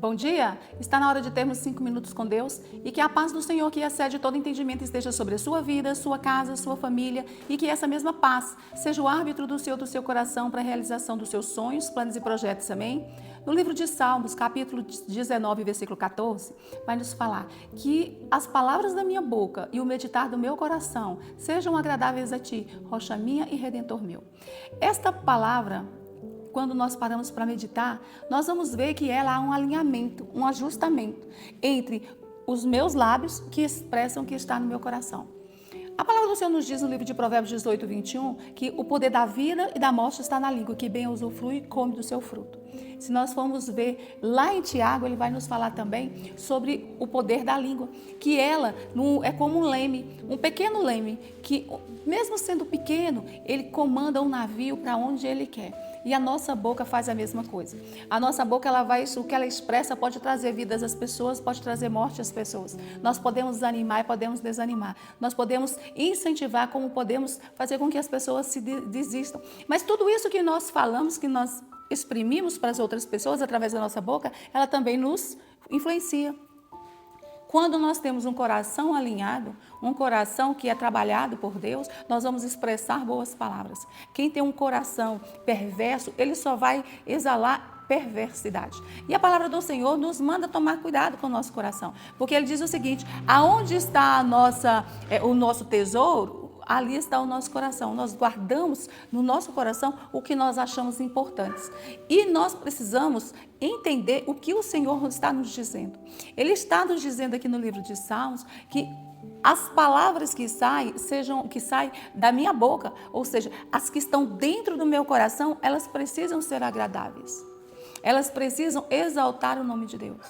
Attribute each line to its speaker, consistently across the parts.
Speaker 1: Bom dia! Está na hora de termos 5 minutos com Deus e que a paz do Senhor, que excede todo entendimento, esteja sobre a sua vida, sua casa, sua família e que essa mesma paz seja o árbitro do seu coração para a realização dos seus sonhos, planos e projetos, amém? No livro de Salmos, capítulo 19, versículo 14, vai nos falar que as palavras da minha boca e o meditar do meu coração sejam agradáveis a ti, rocha minha e redentor meu. Esta palavra, quando nós paramos para meditar, nós vamos ver que ela há um alinhamento, um ajustamento entre os meus lábios que expressam o que está no meu coração. A palavra do Senhor nos diz no livro de Provérbios 18, 21, que o poder da vida e da morte está na língua, que bem usufrui e come do seu fruto. Se nós formos ver lá em Tiago, ele vai nos falar também sobre o poder da língua, que ela é como um leme, um pequeno leme, que mesmo sendo pequeno, ele comanda um navio para onde ele quer. E a nossa boca faz a mesma coisa. A nossa boca, o que ela expressa pode trazer vidas às pessoas, pode trazer morte às pessoas. Nós podemos animar e podemos desanimar. Nós podemos incentivar, como podemos fazer com que as pessoas se desistam. Mas tudo isso que nós falamos, que nós exprimimos para as outras pessoas através da nossa boca, ela também nos influencia. Quando nós temos um coração alinhado, um coração que é trabalhado por Deus, nós vamos expressar boas palavras. Quem tem um coração perverso, ele só vai exalar perversidade. E a palavra do Senhor nos manda tomar cuidado com o nosso coração, porque ele diz o seguinte: aonde está o nosso tesouro, ali está o nosso coração. Nós guardamos no nosso coração o que nós achamos importantes. E nós precisamos entender o que o Senhor está nos dizendo. Ele está nos dizendo aqui no livro de Salmos que as palavras que saem da minha boca, ou seja, as que estão dentro do meu coração, elas precisam ser agradáveis. Elas precisam exaltar o nome de Deus.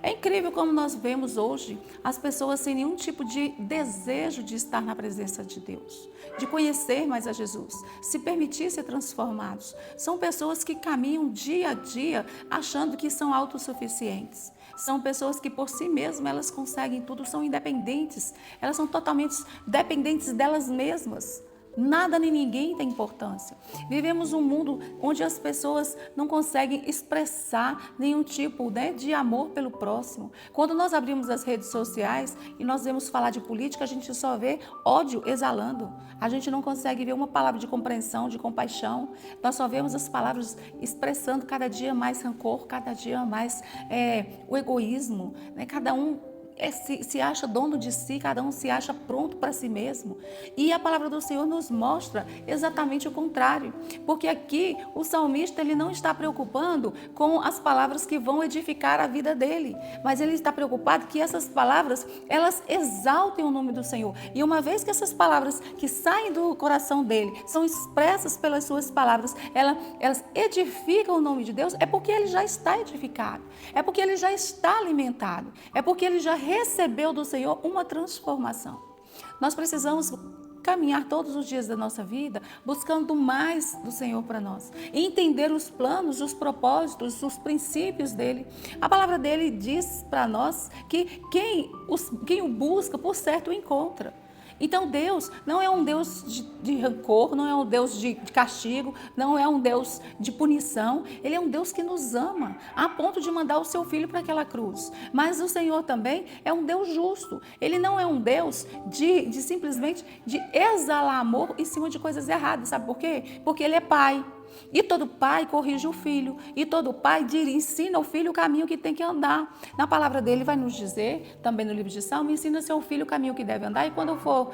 Speaker 1: É incrível como nós vemos hoje as pessoas sem nenhum tipo de desejo de estar na presença de Deus, de conhecer mais a Jesus, se permitir ser transformados. São pessoas que caminham dia a dia achando que são autossuficientes. São pessoas que por si mesmas elas conseguem tudo, são independentes. Elas são totalmente dependentes delas mesmas. Nada nem ninguém tem importância. Vivemos um mundo onde as pessoas não conseguem expressar nenhum tipo de amor pelo próximo. Quando nós abrimos as redes sociais e nós vemos falar de política, a gente só vê ódio exalando. A gente não consegue ver uma palavra de compreensão, de compaixão. Nós só vemos as palavras expressando cada dia mais rancor, cada dia mais o egoísmo. Cada um se acha dono de si, cada um se acha pronto para si mesmo. E a palavra do Senhor nos mostra exatamente o contrário, porque aqui o salmista ele não está preocupando com as palavras que vão edificar a vida dele, mas ele está preocupado que essas palavras elas exaltem o nome do Senhor. E uma vez que essas palavras que saem do coração dele são expressas pelas suas palavras, elas edificam o nome de Deus, é porque ele já está edificado, é porque ele já está alimentado, é porque ele já recebeu do Senhor uma transformação. Nós precisamos caminhar todos os dias da nossa vida buscando mais do Senhor para nós, e entender os planos, os propósitos, os princípios dele. A palavra dele diz para nós que quem o busca, por certo o encontra. Então Deus não é um Deus de rancor, não é um Deus de castigo, não é um Deus de punição. Ele é um Deus que nos ama, a ponto de mandar o seu Filho para aquela cruz. Mas o Senhor também é um Deus justo. Ele não é um Deus de simplesmente de exalar amor em cima de coisas erradas. Sabe por quê? Porque Ele é Pai. E todo pai corrige o filho, e todo pai ensina ao filho o caminho que tem que andar. Na palavra dele vai nos dizer, também no livro de Salmo, ensina seu filho o caminho que deve andar, e quando for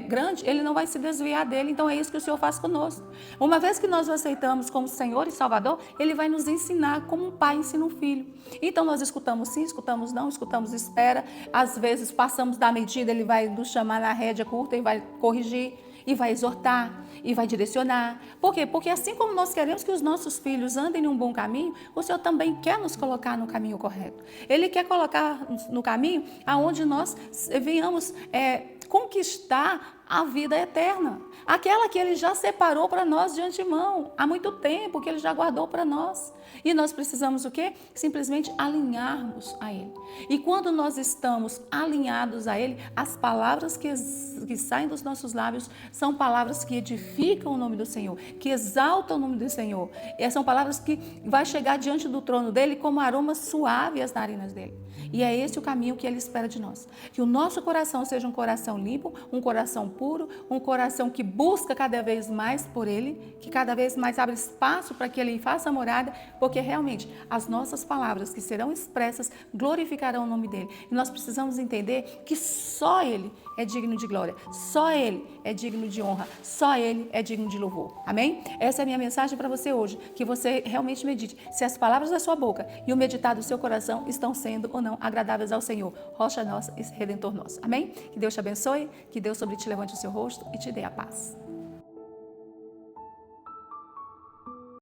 Speaker 1: grande, ele não vai se desviar dele. Então é isso que o Senhor faz conosco. Uma vez que nós o aceitamos como Senhor e Salvador, ele vai nos ensinar como um pai ensina um filho. Então nós escutamos sim, escutamos não, escutamos espera, às vezes passamos da medida, ele vai nos chamar na rédea curta e vai corrigir, e vai exortar, e vai direcionar. Por quê? Porque assim como nós queremos que os nossos filhos andem num bom caminho, o Senhor também quer nos colocar no caminho correto. Ele quer colocar no caminho aonde nós venhamos conquistar a vida eterna, aquela que Ele já separou para nós de antemão, há muito tempo que Ele já guardou para nós. E nós precisamos o quê? Simplesmente alinharmos a Ele. E quando nós estamos alinhados a Ele, as palavras que saem dos nossos lábios são palavras que edificam o nome do Senhor, que exaltam o nome do Senhor. E são palavras que vai chegar diante do trono dEle como aroma suave às narinas dEle. E é esse o caminho que Ele espera de nós. Que o nosso coração seja um coração limpo, um coração puro, um coração que busca cada vez mais por Ele, que cada vez mais abre espaço para que Ele faça morada, porque realmente as nossas palavras que serão expressas glorificarão o nome dEle. E nós precisamos entender que só Ele é digno de glória, só Ele é digno de honra, só Ele é digno de louvor. Amém? Essa é a minha mensagem para você hoje, que você realmente medite se as palavras da sua boca e o meditar do seu coração estão sendo ou não agradáveis ao Senhor, rocha nossa e redentor nosso. Amém? Que Deus te abençoe, que Deus sobre ti levante o seu rosto e te dê a paz.